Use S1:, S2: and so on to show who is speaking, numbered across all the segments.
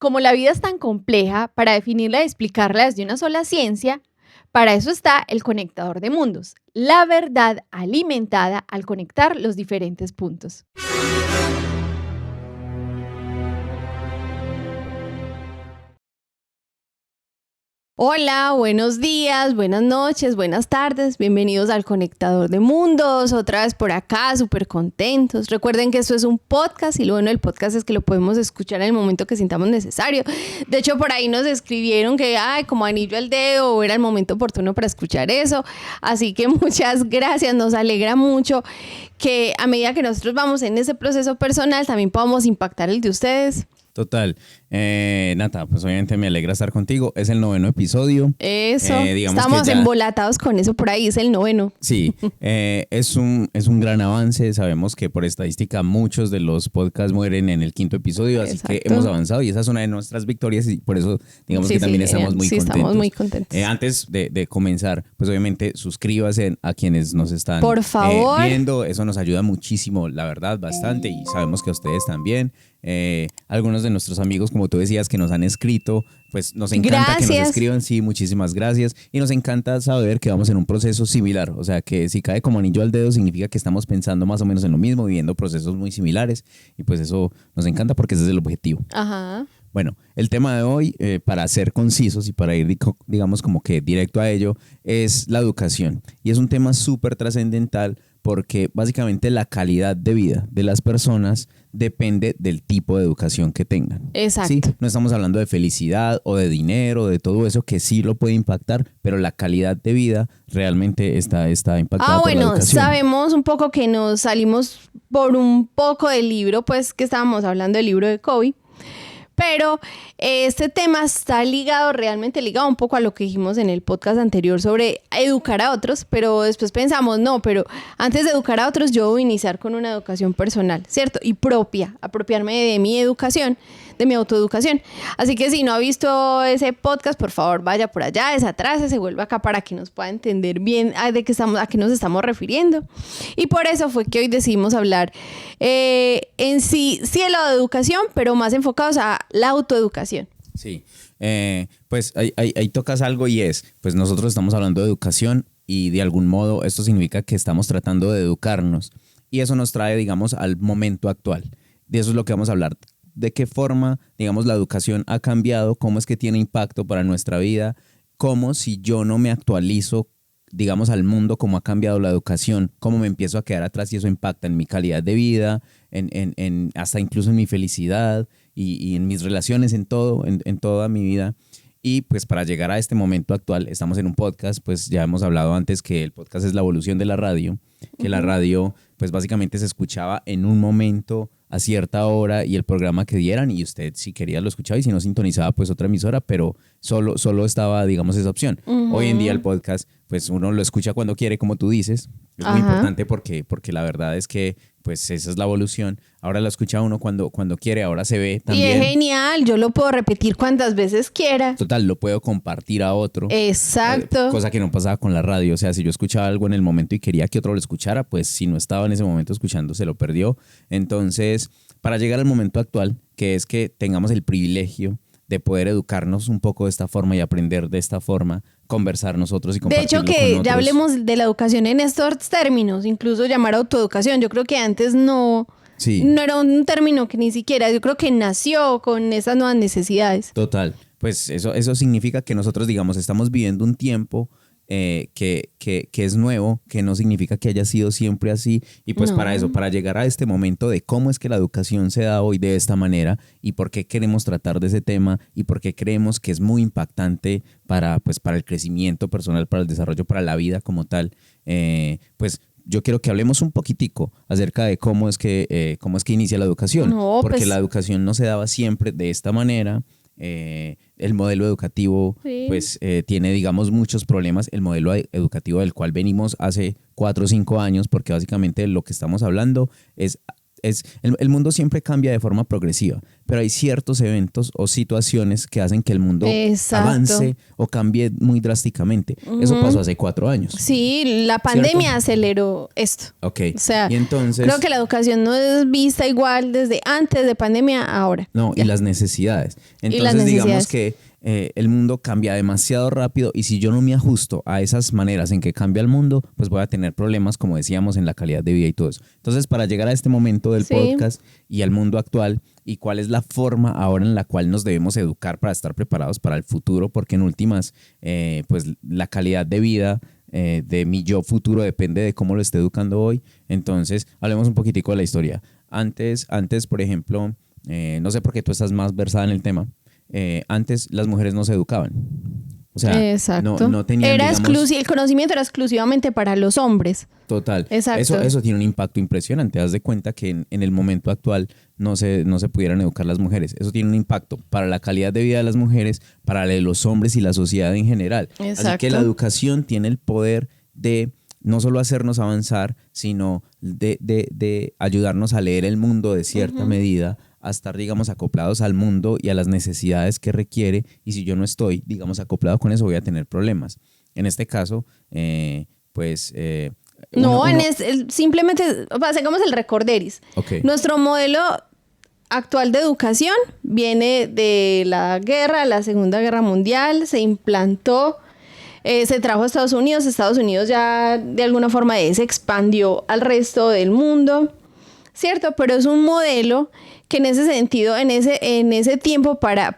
S1: Como la vida es tan compleja, para definirla y explicarla desde una sola ciencia, para eso está el conectador de mundos, la verdad alimentada al conectar los diferentes puntos. Hola, buenos días, buenas noches, buenas tardes, bienvenidos al Conectador de Mundos, otra vez por acá, súper contentos. Recuerden que esto es un podcast y lo bueno del podcast es que lo podemos escuchar en el momento que sintamos necesario. De hecho, por ahí nos escribieron que, como anillo al dedo, era el momento oportuno para escuchar eso. Así que muchas gracias, nos alegra mucho que a medida que nosotros vamos en ese proceso personal, también podamos impactar el de ustedes.
S2: Total. Nata, pues obviamente me alegra estar contigo. Es el 9º episodio.
S1: Eso, estamos embolatados con eso por ahí, es el 9º.
S2: Sí, es un gran avance. Sabemos que por estadística muchos de los podcasts mueren en el 5º episodio, así
S1: Exacto.
S2: que hemos avanzado y esa es una de nuestras victorias y por eso digamos que también estamos muy contentos.
S1: Estamos muy contentos.
S2: Antes de comenzar, pues obviamente suscríbase a quienes nos están
S1: por favor.
S2: Viendo. Eso nos ayuda muchísimo, la verdad, bastante, y sabemos que a ustedes también. Algunos de nuestros amigos, como tú decías, que nos han escrito, pues nos encanta que nos escriban. Sí, muchísimas gracias, y nos encanta saber que vamos en un proceso similar, o sea que si cae como anillo al dedo significa que estamos pensando más o menos en lo mismo, viviendo procesos muy similares, y pues eso nos encanta porque ese es el objetivo.
S1: Ajá.
S2: Bueno, el tema de hoy, para ser concisos y para ir, digamos, como que directo a ello, es la educación. Y es un tema súper trascendental porque básicamente la calidad de vida de las personas depende del tipo de educación que tengan.
S1: Exacto.
S2: ¿Sí? No estamos hablando de felicidad o de dinero, de todo eso que sí lo puede impactar, pero la calidad de vida realmente está impactada por la educación.
S1: Sabemos un poco que nos salimos por un poco del libro, pues que estábamos hablando del libro de Covey. Pero este tema está realmente ligado un poco a lo que dijimos en el podcast anterior sobre educar a otros, pero después pensamos, no, pero antes de educar a otros yo voy a iniciar con una educación personal, ¿cierto? Y propia, apropiarme de mi educación, de mi autoeducación. Así que si no ha visto ese podcast, por favor vaya por allá, desatrás, se vuelve acá para que nos pueda entender bien a qué nos estamos refiriendo. Y por eso fue que hoy decidimos hablar en sí de la educación, pero más enfocados a la autoeducación.
S2: Sí, pues ahí tocas algo y pues nosotros estamos hablando de educación y de algún modo esto significa que estamos tratando de educarnos y eso nos trae, digamos, al momento actual. De eso es lo que vamos a hablar. De qué forma, digamos, la educación ha cambiado, cómo es que tiene impacto para nuestra vida, cómo si yo no me actualizo, digamos, al mundo, cómo ha cambiado la educación, cómo me empiezo a quedar atrás y eso impacta en mi calidad de vida, hasta incluso en mi felicidad y en mis relaciones, en todo, en toda mi vida. Y pues para llegar a este momento actual, estamos en un podcast, pues ya hemos hablado antes que el podcast es la evolución de la radio, que la radio pues básicamente se escuchaba en un momento a cierta hora y el programa que dieran y usted si quería lo escuchaba y si no sintonizaba pues otra emisora, pero solo estaba, digamos, esa opción. Hoy en día el podcast pues uno lo escucha cuando quiere, como tú dices. Es muy importante porque la verdad es que pues esa es la evolución. Ahora lo escucha uno cuando quiere, ahora se ve también.
S1: Y es genial, yo lo puedo repetir cuantas veces quiera.
S2: Total, lo puedo compartir a otro.
S1: Exacto.
S2: Cosa que no pasaba con la radio. O sea, si yo escuchaba algo en el momento y quería que otro lo escuchara, pues si no estaba en ese momento escuchando, se lo perdió. Entonces, para llegar al momento actual, que es que tengamos el privilegio de poder educarnos un poco de esta forma y aprender de esta forma, conversar nosotros y compartirlo con otros.
S1: De hecho, que ya hablemos de la educación en estos términos, incluso llamar autoeducación. Yo creo que antes no era un término que ni siquiera, yo creo que nació con esas nuevas necesidades.
S2: Total, pues eso significa que nosotros, digamos, estamos viviendo un tiempo que es nuevo, que no significa que haya sido siempre así y pues para llegar a este momento de cómo es que la educación se da hoy de esta manera y por qué queremos tratar de ese tema y por qué creemos que es muy impactante para el crecimiento personal, para el desarrollo, para la vida como tal, pues yo quiero que hablemos un poquitico acerca de cómo es que inicia la educación, porque la educación no se daba siempre de esta manera. El modelo educativo tiene, digamos, muchos problemas. El modelo educativo del cual venimos hace 4 o 5 años, porque básicamente lo que estamos hablando es el mundo siempre cambia de forma progresiva, pero hay ciertos eventos o situaciones que hacen que el mundo
S1: Exacto.
S2: avance o cambie muy drásticamente. Eso pasó hace 4 años.
S1: Sí, la pandemia
S2: ¿Cierto?
S1: aceleró esto.
S2: Ok.
S1: O sea,
S2: Y entonces,
S1: creo que la educación no es vista igual desde antes de pandemia a ahora.
S2: no, y
S1: Ya.
S2: las necesidades. Entonces,
S1: las
S2: digamos
S1: necesidades.
S2: que el mundo cambia demasiado rápido y si yo no me ajusto a esas maneras en que cambia el mundo, pues voy a tener problemas, como decíamos, en la calidad de vida y todo eso. Entonces, para llegar a este momento del
S1: Sí.
S2: podcast y al mundo actual y cuál es la forma ahora en la cual nos debemos educar para estar preparados para el futuro, porque en últimas, pues la calidad de vida de mi yo futuro depende de cómo lo esté educando hoy. Entonces, hablemos un poquitico de la historia. Antes por ejemplo, no sé por qué tú estás más versada en el tema, antes las mujeres no se educaban. O sea,
S1: Exacto.
S2: no tenían, digamos,
S1: el conocimiento era exclusivamente para los hombres.
S2: total.
S1: Exacto.
S2: Eso tiene un impacto impresionante. Haz de cuenta que en el momento actual no se pudieran educar las mujeres. Eso tiene un impacto para la calidad de vida de las mujeres, para la de los hombres y la sociedad en general. Así
S1: Exacto.
S2: que la educación tiene el poder de no solo hacernos avanzar, sino de ayudarnos a leer el mundo de cierta medida, a estar, digamos, acoplados al mundo y a las necesidades que requiere. Y si yo no estoy, digamos, acoplado con eso, voy a tener problemas. En este caso, pues...
S1: simplemente hagamos el recorderis.
S2: Ok.
S1: Nuestro modelo actual de educación viene de la guerra, la Segunda Guerra Mundial, se implantó, se trajo a Estados Unidos ya de alguna forma se expandió al resto del mundo, ¿cierto? Pero es un modelo que en ese sentido, en ese tiempo, para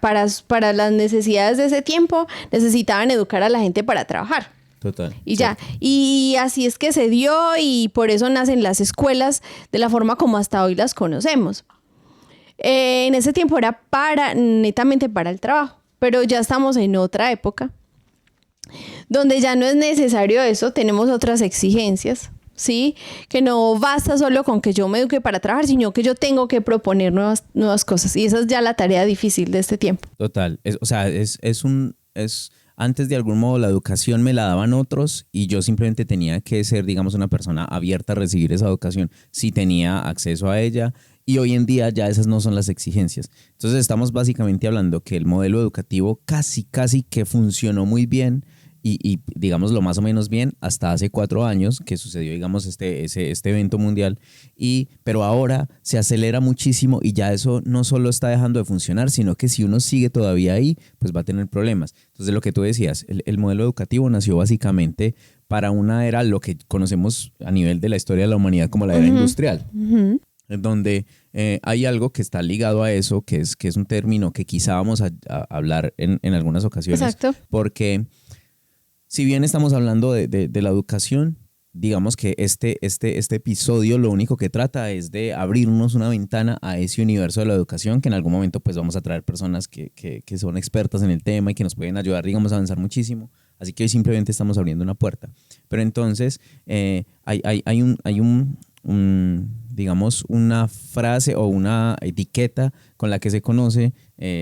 S1: las necesidades de ese tiempo, necesitaban educar a la gente para trabajar.
S2: Total.
S1: Y ya, y así es que se dio y por eso nacen las escuelas de la forma como hasta hoy las conocemos. En ese tiempo era netamente para el trabajo, pero ya estamos en otra época donde ya no es necesario eso, tenemos otras exigencias, ¿sí? Que no basta solo con que yo me eduque para trabajar, sino que yo tengo que proponer nuevas cosas y esa es ya la tarea difícil de este tiempo.
S2: Total. Antes de algún modo la educación me la daban otros y yo simplemente tenía que ser, digamos, una persona abierta a recibir esa educación si tenía acceso a ella y hoy en día ya esas no son las exigencias. Entonces estamos básicamente hablando que el modelo educativo casi que funcionó muy bien y digámoslo más o menos bien hasta hace 4 años que sucedió, digamos, este evento mundial, pero ahora se acelera muchísimo y ya eso no solo está dejando de funcionar, sino que si uno sigue todavía ahí, pues va a tener problemas. Entonces lo que tú decías, el modelo educativo nació básicamente para una era, lo que conocemos a nivel de la historia de la humanidad como la era industrial, en donde hay algo que está ligado a eso, que es un término que quizá vamos a hablar en algunas ocasiones.
S1: Exacto.
S2: Porque si bien estamos hablando de la educación, digamos que este episodio lo único que trata es de abrirnos una ventana a ese universo de la educación, que en algún momento pues vamos a traer personas que son expertas en el tema y que nos pueden ayudar, digamos, a avanzar muchísimo. Así que hoy simplemente estamos abriendo una puerta. Pero entonces hay digamos, una frase o una etiqueta con la que se conoce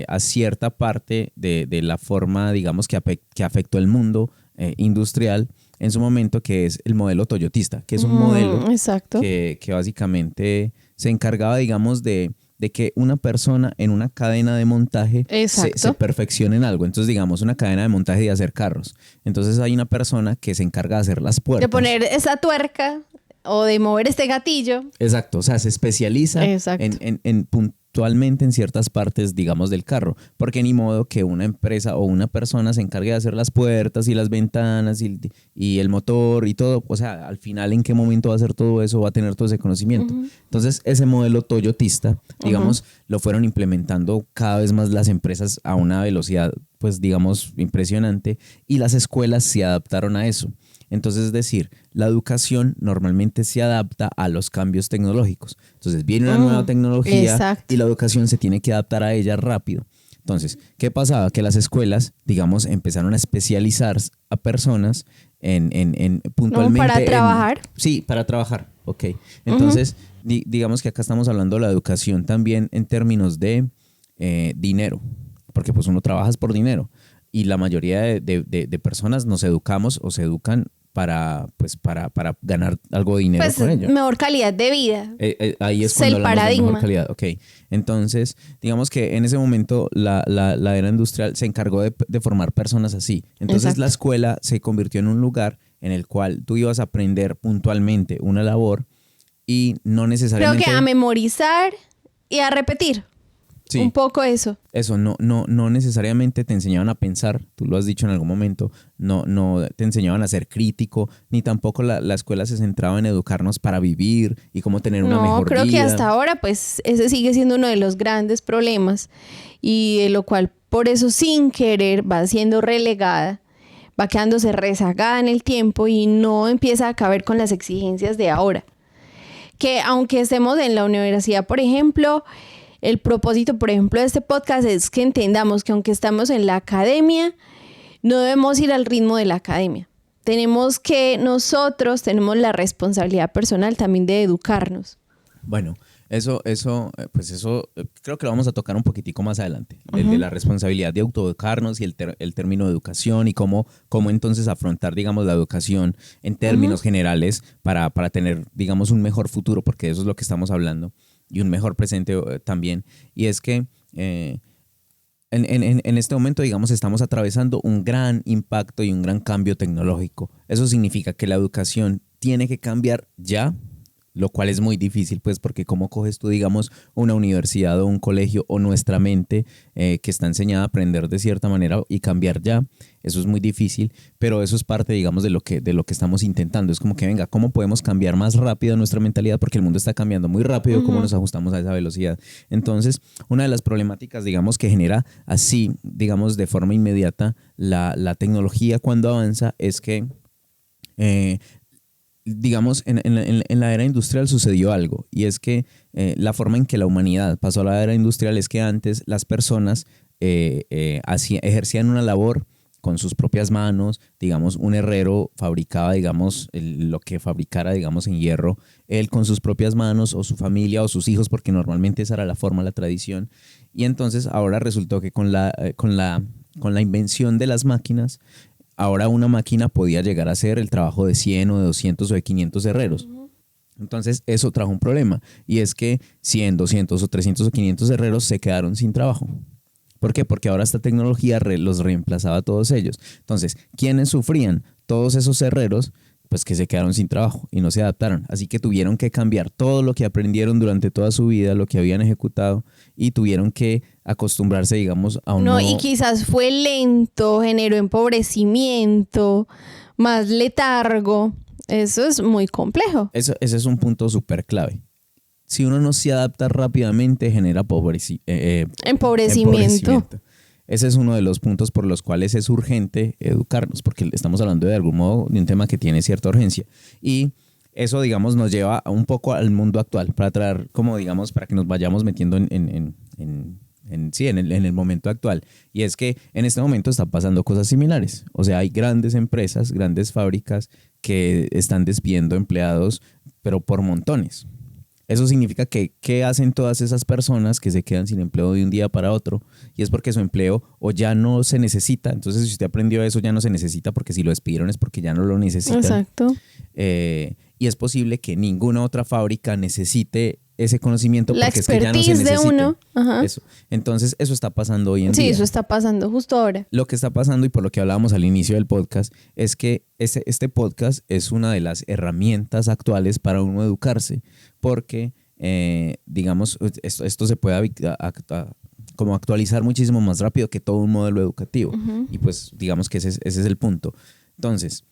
S2: a cierta parte de la forma, digamos, que afectó el mundo industrial en su momento, que es el modelo toyotista, que es un modelo
S1: exacto.
S2: que básicamente se encargaba, digamos, de que una persona en una cadena de montaje se perfeccione en algo. Entonces, digamos, una cadena de montaje de hacer carros. Entonces hay una persona que se encarga de hacer las puertas.
S1: De poner esa tuerca o de mover este gatillo.
S2: Exacto, o sea, se especializa en puntualmente en ciertas partes, digamos, del carro, porque ni modo que una empresa o una persona se encargue de hacer las puertas y las ventanas y el motor y todo. O sea, al final, ¿en qué momento va a hacer todo eso? Va a tener todo ese conocimiento. Entonces, ese modelo toyotista, digamos, lo fueron implementando cada vez más las empresas a una velocidad, pues, digamos, impresionante, y las escuelas se adaptaron a eso. Entonces, es decir, la educación normalmente se adapta a los cambios tecnológicos. Entonces, viene una nueva tecnología y la educación se tiene que adaptar a ella rápido. Entonces, ¿qué pasaba? Que las escuelas, digamos, empezaron a especializar a personas en puntualmente...
S1: ¿Para trabajar?
S2: Sí, para trabajar. Ok. Entonces, digamos que acá estamos hablando de la educación también en términos de dinero, porque pues uno trabaja por dinero. Y la mayoría de personas nos educamos o se educan para ganar algo de dinero
S1: Pues
S2: con ello.
S1: mejor calidad de vida.
S2: Ahí es
S1: Es
S2: cuando
S1: el
S2: hablamos de
S1: paradigma.
S2: mejor calidad. Ok, entonces digamos que en ese momento la era industrial se encargó de formar personas así. Entonces
S1: Exacto.
S2: la escuela se convirtió en un lugar en el cual tú ibas a aprender puntualmente una labor y no
S1: Creo
S2: necesariamente...
S1: que a memorizar y a repetir.
S2: Sí.
S1: Un poco eso.
S2: Eso, no necesariamente te enseñaban a pensar, tú lo has dicho en algún momento, no te enseñaban a ser crítico, ni tampoco la escuela se centraba en educarnos para vivir y cómo tener una
S1: No,
S2: mejor
S1: creo
S2: vida.
S1: que hasta ahora pues ese sigue siendo uno de los grandes problemas y de lo cual por eso sin querer va siendo relegada, va quedándose rezagada en el tiempo y no empieza a caber con las exigencias de ahora. Que aunque estemos en la universidad, por ejemplo, el propósito, por ejemplo, de este podcast es que entendamos que aunque estamos en la academia, no debemos ir al ritmo de la academia. Nosotros tenemos la responsabilidad personal también de educarnos.
S2: Bueno, eso creo que lo vamos a tocar un poquitico más adelante, el de la responsabilidad de autoeducarnos y el término de educación y cómo entonces afrontar, digamos, la educación en términos generales para tener, digamos, un mejor futuro, porque eso es lo que estamos hablando, y un mejor presente también. Y es que en este momento, digamos, estamos atravesando un gran impacto y un gran cambio tecnológico. Eso significa que la educación tiene que cambiar ya, lo cual es muy difícil, pues, porque cómo coges tú, digamos, una universidad o un colegio o nuestra mente que está enseñada a aprender de cierta manera y cambiar ya, eso es muy difícil, pero eso es parte, digamos, de lo que estamos intentando. Es como que, venga, ¿cómo podemos cambiar más rápido nuestra mentalidad? Porque el mundo está cambiando muy rápido, ¿cómo nos ajustamos a esa velocidad? Entonces, una de las problemáticas, digamos, que genera así, digamos, de forma inmediata la tecnología cuando avanza es que digamos, en la era industrial sucedió algo, y es que la forma en que la humanidad pasó a la era industrial es que antes las personas ejercían una labor con sus propias manos. Digamos, un herrero fabricaba, digamos, lo que fabricara, digamos, en hierro, él con sus propias manos, o su familia o sus hijos, porque normalmente esa era la forma, la tradición. Y entonces ahora resultó que con la invención de las máquinas, ahora una máquina podía llegar a hacer el trabajo de 100 o de 200 o de 500 herreros. Entonces eso trajo un problema, y es que 100, 200 o 300 o 500 herreros se quedaron sin trabajo. ¿Por qué? Porque ahora esta tecnología los reemplazaba a todos ellos. Entonces, ¿quiénes sufrían? Todos esos herreros, pues, que se quedaron sin trabajo y no se adaptaron. Así que tuvieron que cambiar todo lo que aprendieron durante toda su vida, lo que habían ejecutado, y tuvieron que acostumbrarse, digamos, a un
S1: No,
S2: nuevo...
S1: y quizás fue lento, generó empobrecimiento, más letargo. Eso es muy complejo.
S2: Ese es un punto súper clave. Si uno no se adapta rápidamente, genera
S1: Empobrecimiento.
S2: Ese es uno de los puntos por los cuales es urgente educarnos, porque estamos hablando de algún modo de un tema que tiene cierta urgencia. Y eso, digamos, nos lleva un poco al mundo actual, para traer, como, digamos, para que nos vayamos metiendo en el momento actual. Y es que en este momento están pasando cosas similares. O sea, hay grandes empresas, grandes fábricas que están despidiendo empleados, pero por montones. Eso significa que, ¿qué hacen todas esas personas que se quedan sin empleo de un día para otro? Y es porque su empleo o ya no se necesita. Entonces, si usted aprendió eso, ya no se necesita, porque si lo despidieron es porque ya no lo necesitan.
S1: Exacto.
S2: Y es posible que ninguna otra fábrica necesite ese conocimiento,
S1: La
S2: porque es que ya no se
S1: expertise de
S2: necesita.
S1: uno. Ajá.
S2: Eso. Entonces, eso está pasando hoy en
S1: Sí,
S2: día.
S1: eso está pasando justo ahora.
S2: Lo que está pasando, y por lo que hablábamos al inicio del podcast, es que este podcast es una de las herramientas actuales para uno educarse, porque, digamos, esto se puede como actualizar muchísimo más rápido que todo un modelo educativo. Y pues digamos que ese es el punto. Entonces,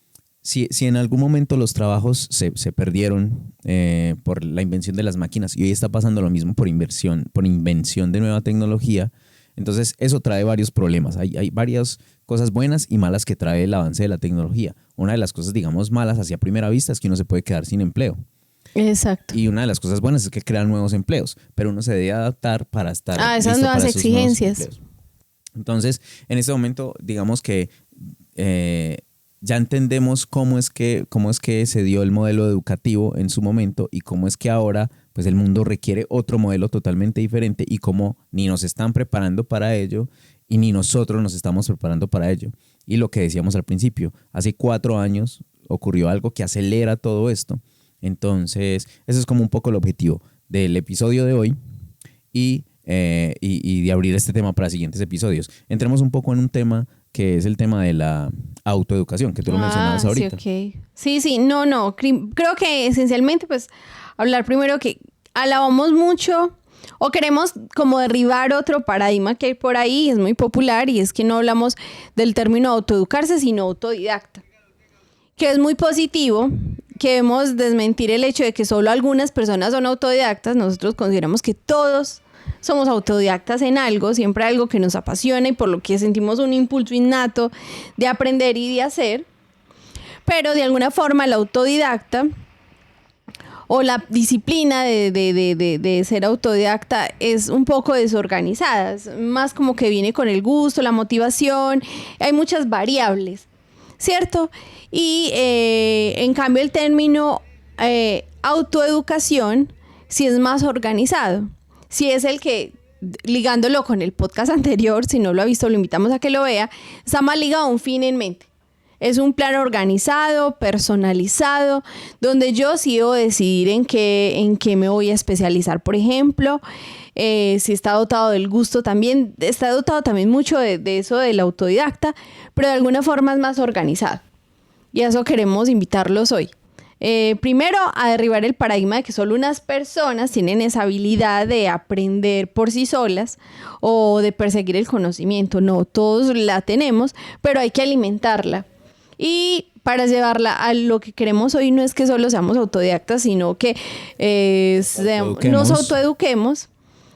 S2: si en algún momento los trabajos se perdieron por la invención de las máquinas, y hoy está pasando lo mismo por invención de nueva tecnología, entonces eso trae varios problemas. Hay varias cosas buenas y malas que trae el avance de la tecnología. Una de las cosas, digamos, malas hacia primera vista es que uno se puede quedar sin empleo.
S1: Exacto.
S2: Y una de las cosas buenas es que crean nuevos empleos, pero uno se debe adaptar para estar
S1: esas
S2: listo
S1: nuevas
S2: para esos
S1: exigencias.
S2: nuevos empleos. Entonces, en este momento, digamos que ya entendemos cómo es que se dio el modelo educativo en su momento, y cómo es que ahora, pues, el mundo requiere otro modelo totalmente diferente, y cómo ni nos están preparando para ello y ni nosotros nos estamos preparando para ello. Y lo que decíamos al principio, hace 4 años ocurrió algo que acelera todo esto. Entonces, ese es como un poco el objetivo del episodio de hoy y de abrir este tema para siguientes episodios. Entremos un poco en un tema que es el tema de la autoeducación, que tú lo mencionabas ahorita.
S1: Sí, okay. Sí, no. Creo que esencialmente, pues, hablar primero que alabamos mucho o queremos como derribar otro paradigma que hay por ahí, es muy popular, y es que no hablamos del término autoeducarse, sino autodidacta, que es muy positivo, que debemos desmentir el hecho de que solo algunas personas son autodidactas. Nosotros consideramos que todos somos autodidactas en algo, siempre algo que nos apasiona y por lo que sentimos un impulso innato de aprender y de hacer. Pero de alguna forma la autodidacta o la disciplina de ser autodidacta es un poco desorganizada, es más como que viene con el gusto, la motivación, hay muchas variables, ¿cierto? Y en cambio el término autoeducación sí es más organizado, sí es el que, ligándolo con el podcast anterior, si no lo ha visto lo invitamos a que lo vea, está más ligado a un fin en mente. Es un plan organizado, personalizado, donde yo sí debo decidir en qué me voy a especializar, por ejemplo. Si está dotado del gusto también, está dotado también mucho de eso del autodidacta, pero de alguna forma es más organizado. Y a eso queremos invitarlos hoy. Primero, a derribar el paradigma de que solo unas personas tienen esa habilidad de aprender por sí solas o de perseguir el conocimiento. No, todos la tenemos, pero hay que alimentarla. Y para llevarla a lo que queremos hoy no es que solo seamos autodidactas, sino que nos autoeduquemos.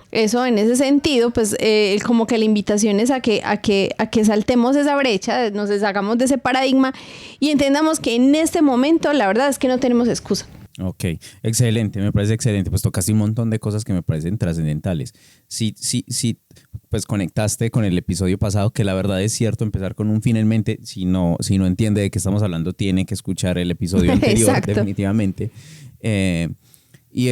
S1: Eso en ese sentido, pues como que la invitación es a que saltemos esa brecha, nos deshagamos de ese paradigma y entendamos que en este momento la verdad es que no tenemos excusa.
S2: Ok, excelente, me parece excelente. Pues tocaste un montón de cosas que me parecen trascendentales. Sí, pues conectaste con el episodio pasado, que la verdad es cierto, empezar con un fin en mente. Si no entiende de qué estamos hablando, tiene que escuchar el episodio anterior. Exacto. Definitivamente. Y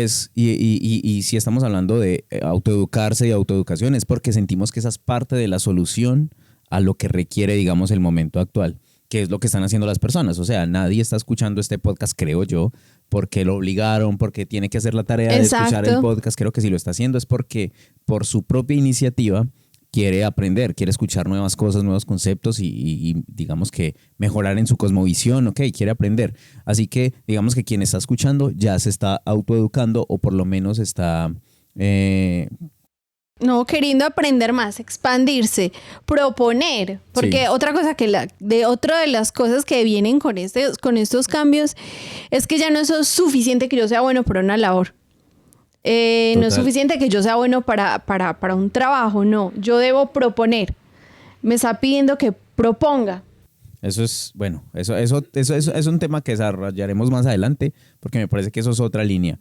S2: si estamos hablando de autoeducarse y autoeducación, es porque sentimos que esa es parte de la solución a lo que requiere, digamos, el momento actual, que es lo que están haciendo las personas. O sea, nadie está escuchando este podcast, creo yo, porque lo obligaron, porque tiene que hacer la tarea de escuchar el podcast. Creo que si lo está haciendo es porque por su propia iniciativa quiere aprender, quiere escuchar nuevas cosas, nuevos conceptos y digamos que mejorar en su cosmovisión, ok, quiere aprender. Así que digamos que quien está escuchando ya se está autoeducando o por lo menos está...
S1: No, queriendo aprender más, expandirse, proponer, porque sí. Otra cosa otra de las cosas que vienen con estos cambios es que ya no es suficiente que yo sea bueno para una labor. No es suficiente que yo sea bueno para un trabajo, no, yo debo proponer. Me está pidiendo que proponga.
S2: Eso es, bueno, eso es un tema que desarrollaremos más adelante, porque me parece que eso es otra línea.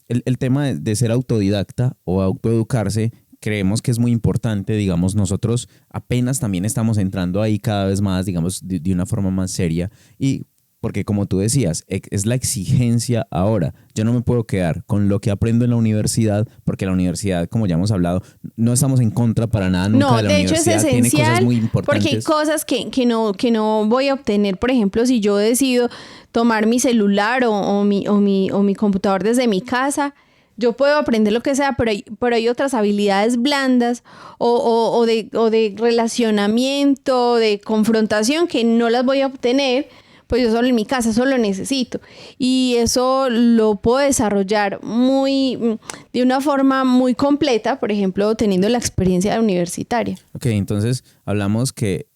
S2: El tema de ser autodidacta o autoeducarse, creemos que es muy importante, digamos, nosotros apenas también estamos entrando ahí cada vez más, digamos, de una forma más seria y porque como tú decías, es la exigencia ahora. Yo no me puedo quedar con lo que aprendo en la universidad, porque la universidad, como ya hemos hablado, no estamos en contra para nada nunca de la universidad.
S1: No, de hecho es esencial,
S2: tiene cosas muy importantes.
S1: Porque hay cosas que no voy a obtener, por ejemplo, si yo decido tomar mi celular o mi computador desde mi casa. Yo puedo aprender lo que sea, pero hay otras habilidades blandas o de relacionamiento, de confrontación que no las voy a obtener. Pues yo solo en mi casa, solo necesito. Y eso lo puedo desarrollar de una forma muy completa, por ejemplo, teniendo la experiencia universitaria. Ok,
S2: entonces hablamos que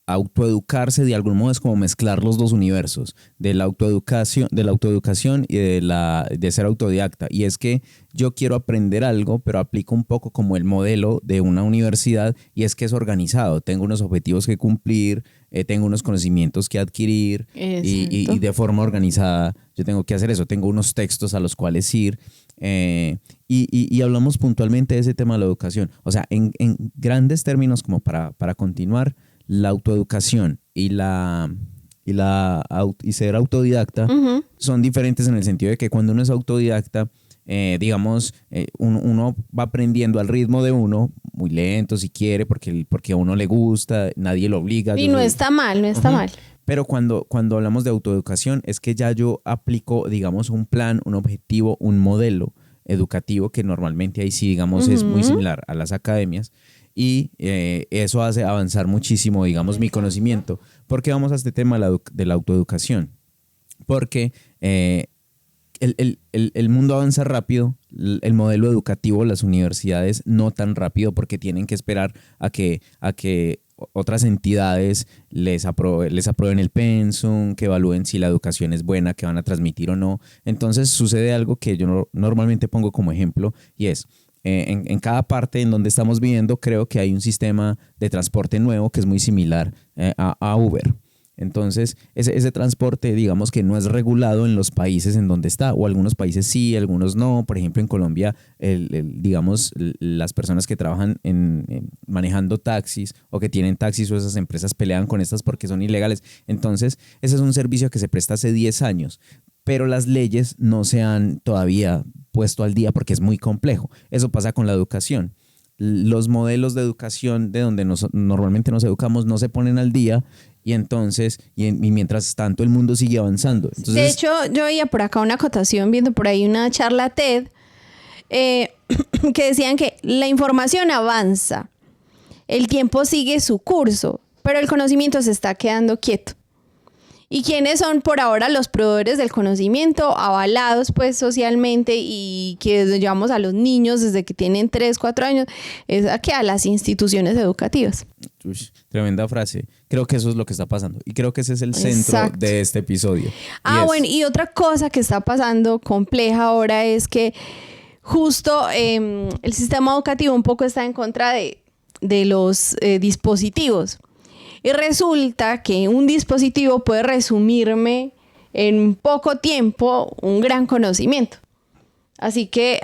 S2: autoeducarse de algún modo es como mezclar los dos universos, de la autoeducación y de ser autodidacta. Y es que yo quiero aprender algo, pero aplico un poco como el modelo de una universidad y es que es organizado. Tengo unos objetivos que cumplir, tengo unos conocimientos que adquirir y de forma organizada yo tengo que hacer eso. Tengo unos textos a los cuales ir y hablamos puntualmente de ese tema de la educación. O sea, en grandes términos, como para continuar, la autoeducación y ser autodidacta son diferentes en el sentido de que cuando uno es autodidacta digamos, uno va aprendiendo al ritmo de uno, muy lento si quiere, porque a uno le gusta, nadie lo obliga.
S1: Y no está mal, no está mal.
S2: Pero cuando hablamos de autoeducación es que ya yo aplico, digamos, un plan, un objetivo, un modelo educativo que normalmente ahí sí, digamos, es muy similar a las academias y eso hace avanzar muchísimo, digamos, mi conocimiento. ¿Por qué vamos a este tema de la autoeducación? Porque el mundo avanza rápido, el modelo educativo, las universidades no tan rápido porque tienen que esperar a que otras entidades les aprueben el pensum, que evalúen si la educación es buena, que van a transmitir o no. Entonces sucede algo que yo normalmente pongo como ejemplo y es, en cada parte en donde estamos viviendo creo que hay un sistema de transporte nuevo que es muy similar a Uber. Entonces, ese transporte, digamos que no es regulado en los países en donde está, o algunos países sí, algunos no. Por ejemplo, en Colombia, digamos, las personas que trabajan manejando taxis o que tienen taxis o esas empresas pelean con estas porque son ilegales. Entonces, ese es un servicio que se presta hace 10 años, pero las leyes no se han todavía puesto al día porque es muy complejo. Eso pasa con la educación. Los modelos de educación de donde normalmente nos educamos no se ponen al día y entonces, y mientras tanto el mundo sigue avanzando. Entonces,
S1: de hecho, yo veía por acá una acotación, viendo por ahí una charla TED, que decían que la información avanza, el tiempo sigue su curso, pero el conocimiento se está quedando quieto. ¿Y quiénes son por ahora los proveedores del conocimiento avalados pues socialmente y que llevamos a los niños desde que tienen 3, 4 años? Es a las instituciones educativas.
S2: Uy, tremenda frase. Creo que eso es lo que está pasando y creo que ese es el centro de este episodio.
S1: Bueno, y otra cosa que está pasando compleja ahora es que justo el sistema educativo un poco está en contra de los dispositivos. Y resulta que un dispositivo puede resumirme en poco tiempo un gran conocimiento. Así que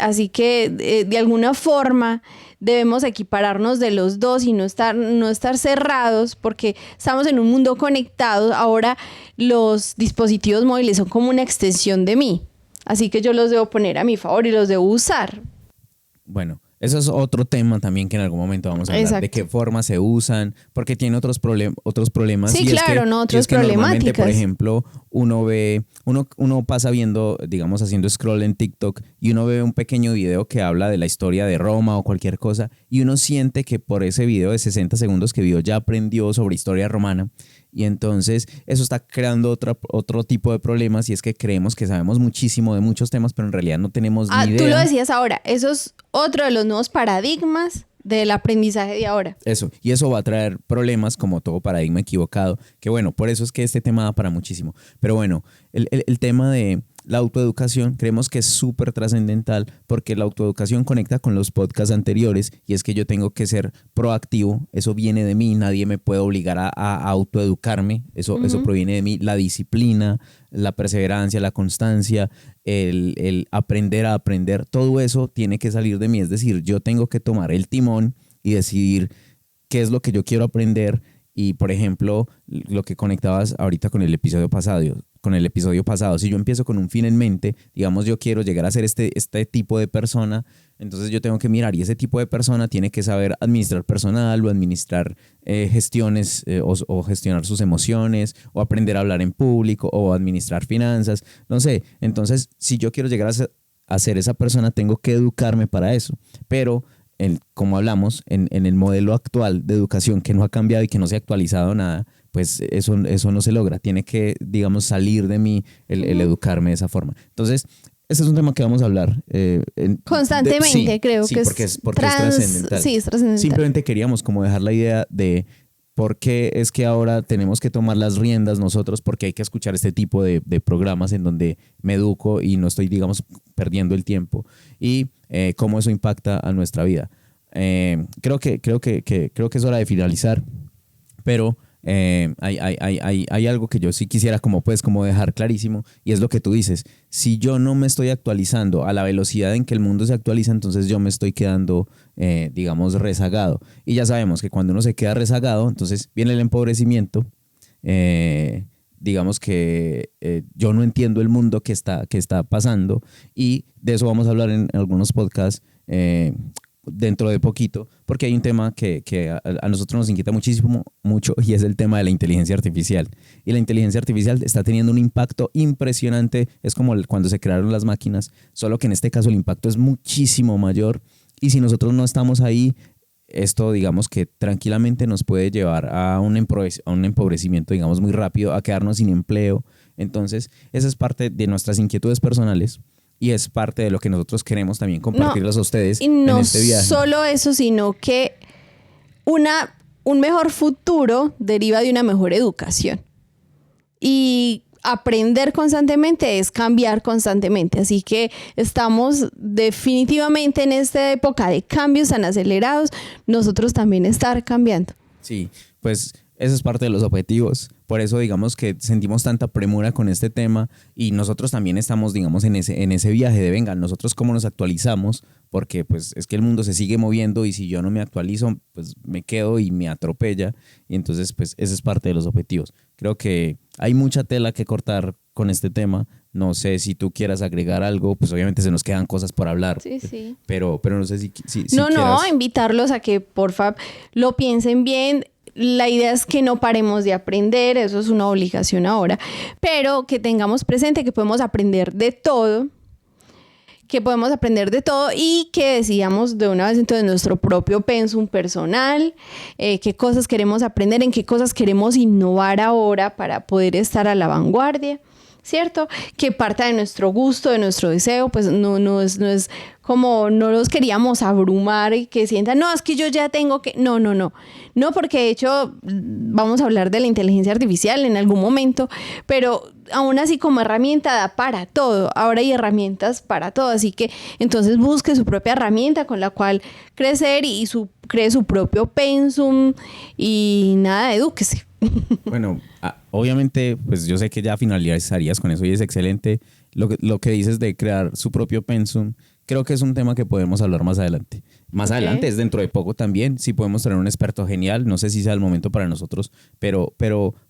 S1: de alguna forma debemos equipararnos de los dos y no estar cerrados porque estamos en un mundo conectado. Ahora los dispositivos móviles son como una extensión de mí. Así que yo los debo poner a mi favor y los debo usar.
S2: Bueno, eso es otro tema también que en algún momento vamos a hablar. Exacto. De qué forma se usan, porque tiene otros problemas.
S1: Sí,
S2: y
S1: claro, otras problemáticas.
S2: Por ejemplo, uno pasa viendo, digamos, haciendo scroll en TikTok y uno ve un pequeño video que habla de la historia de Roma o cualquier cosa y uno siente que por ese video de 60 segundos que vio ya aprendió sobre historia romana. Y entonces eso está creando otro tipo de problemas y es que creemos que sabemos muchísimo de muchos temas, pero en realidad no tenemos ni idea.
S1: Tú lo decías ahora, eso es otro de los nuevos paradigmas del aprendizaje de ahora.
S2: Eso, y eso va a traer problemas como todo paradigma equivocado, que bueno, por eso es que este tema da para muchísimo. Pero bueno, el tema de la autoeducación creemos que es súper trascendental porque la autoeducación conecta con los podcasts anteriores y es que yo tengo que ser proactivo, eso viene de mí, nadie me puede obligar a autoeducarme, eso proviene de mí, la disciplina, la perseverancia, la constancia, el aprender a aprender, todo eso tiene que salir de mí, es decir, yo tengo que tomar el timón y decidir qué es lo que yo quiero aprender. Y, por ejemplo, lo que conectabas ahorita con el episodio pasado, si yo empiezo con un fin en mente, digamos, yo quiero llegar a ser este tipo de persona, entonces yo tengo que mirar, y ese tipo de persona tiene que saber administrar personal o administrar gestiones o gestionar sus emociones o aprender a hablar en público o administrar finanzas, no sé. Entonces, si yo quiero llegar a ser esa persona, tengo que educarme para eso, pero como hablamos, en el modelo actual de educación que no ha cambiado y que no se ha actualizado nada, pues eso no se logra. Tiene que, digamos, salir de mí el educarme de esa forma. Entonces, ese es un tema que vamos a hablar.
S1: Constantemente, creo que
S2: porque es trascendental.
S1: Sí, es trascendental.
S2: Simplemente queríamos como dejar la idea de por qué es que ahora tenemos que tomar las riendas nosotros, porque hay que escuchar este tipo de programas en donde me educo y no estoy, digamos, perdiendo el tiempo. Y cómo eso impacta a nuestra vida. Creo que es hora de finalizar, pero hay algo que yo sí quisiera como dejar clarísimo, y es lo que tú dices. Si yo no me estoy actualizando a la velocidad en que el mundo se actualiza, entonces yo me estoy quedando, digamos, rezagado. Y ya sabemos que cuando uno se queda rezagado, entonces viene el empobrecimiento, digamos que yo no entiendo el mundo que está pasando, y de eso vamos a hablar en algunos podcasts dentro de poquito, porque hay un tema que a nosotros nos inquieta mucho, y es el tema de la inteligencia artificial. Y la inteligencia artificial está teniendo un impacto impresionante. Es como cuando se crearon las máquinas, solo que en este caso el impacto es muchísimo mayor, y si nosotros no estamos ahí, esto digamos que tranquilamente nos puede llevar a un empobrecimiento, digamos, muy rápido, a quedarnos sin empleo. Entonces, esa es parte de nuestras inquietudes personales, y es parte de lo que nosotros queremos también compartirles a ustedes
S1: en este
S2: viaje.
S1: No solo eso, sino que un mejor futuro deriva de una mejor educación. Y aprender constantemente es cambiar constantemente. Así que estamos definitivamente en esta época de cambios tan acelerados, nosotros también estar cambiando.
S2: Sí, pues eso es parte de los objetivos. Por eso digamos que sentimos tanta premura con este tema, y nosotros también estamos, digamos, en ese viaje de venga, nosotros cómo nos actualizamos, porque pues es que el mundo se sigue moviendo, y si yo no me actualizo, pues me quedo y me atropella. Y entonces pues ese es parte de los objetivos. Creo que hay mucha tela que cortar con este tema. No sé si tú quieras agregar algo, pues obviamente se nos quedan cosas por hablar.
S1: Sí.
S2: Pero no sé si
S1: No,
S2: quieras...
S1: invitarlos a que porfa lo piensen bien. La idea es que no paremos de aprender, eso es una obligación ahora, pero que tengamos presente que podemos aprender de todo, y que decidamos de una vez entonces nuestro propio pensum personal, qué cosas queremos aprender, en qué cosas queremos innovar ahora para poder estar a la vanguardia, ¿cierto? Que parta de nuestro gusto, de nuestro deseo, pues no es como no los queríamos abrumar y que sientan, no, es que yo ya tengo que... No, porque de hecho vamos a hablar de la inteligencia artificial en algún momento, pero aún así como herramienta da para todo. Ahora hay herramientas para todo, así que entonces busque su propia herramienta con la cual crecer y cree su propio pensum y nada, edúquese.
S2: Bueno, obviamente, pues yo sé que ya finalizarías con eso y es excelente lo que dices de crear su propio pensum. Creo que es un tema que podemos hablar más adelante. Más adelante, es dentro de poco también. Sí podemos tener un experto genial. No sé si sea el momento para nosotros, pero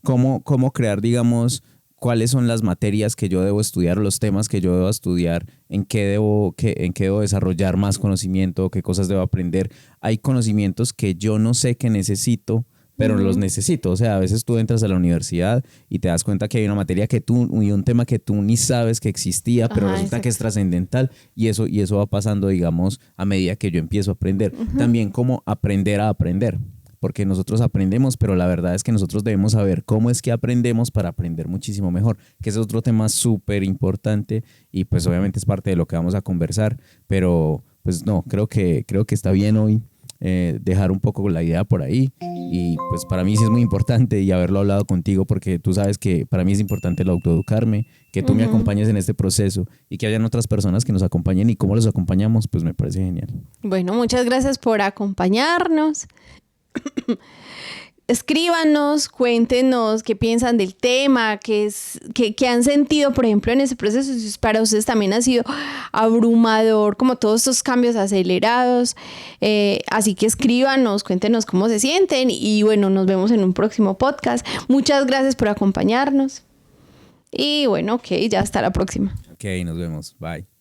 S2: ¿cómo crear, digamos, cuáles son las materias que yo debo estudiar, los temas que yo debo estudiar, en qué debo desarrollar más conocimiento, qué cosas debo aprender? Hay conocimientos que yo no sé que necesito, pero los necesito. O sea, a veces tú entras a la universidad y te das cuenta que hay una materia y un tema que tú ni sabes que existía, pero resulta exacto, que es trascendental, y eso va pasando, digamos, a medida que yo empiezo a aprender. También cómo aprender a aprender, porque nosotros aprendemos, pero la verdad es que nosotros debemos saber cómo es que aprendemos para aprender muchísimo mejor, que ese es otro tema súper importante, y pues obviamente es parte de lo que vamos a conversar, pero pues no, creo que está bien hoy dejar un poco la idea por ahí. Y pues para mí sí es muy importante, y haberlo hablado contigo, porque tú sabes que para mí es importante el autoeducarme, que tú me acompañes en este proceso, y que hayan otras personas que nos acompañen, y cómo los acompañamos, pues me parece genial.
S1: Bueno, muchas gracias por acompañarnos. Escríbanos, cuéntenos qué piensan del tema, qué han sentido, por ejemplo, en ese proceso. Si para ustedes también ha sido abrumador, como todos estos cambios acelerados. Así que escríbanos, cuéntenos cómo se sienten, y bueno, nos vemos en un próximo podcast. Muchas gracias por acompañarnos. Y bueno, ok, ya hasta la próxima.
S2: Ok, nos vemos. Bye.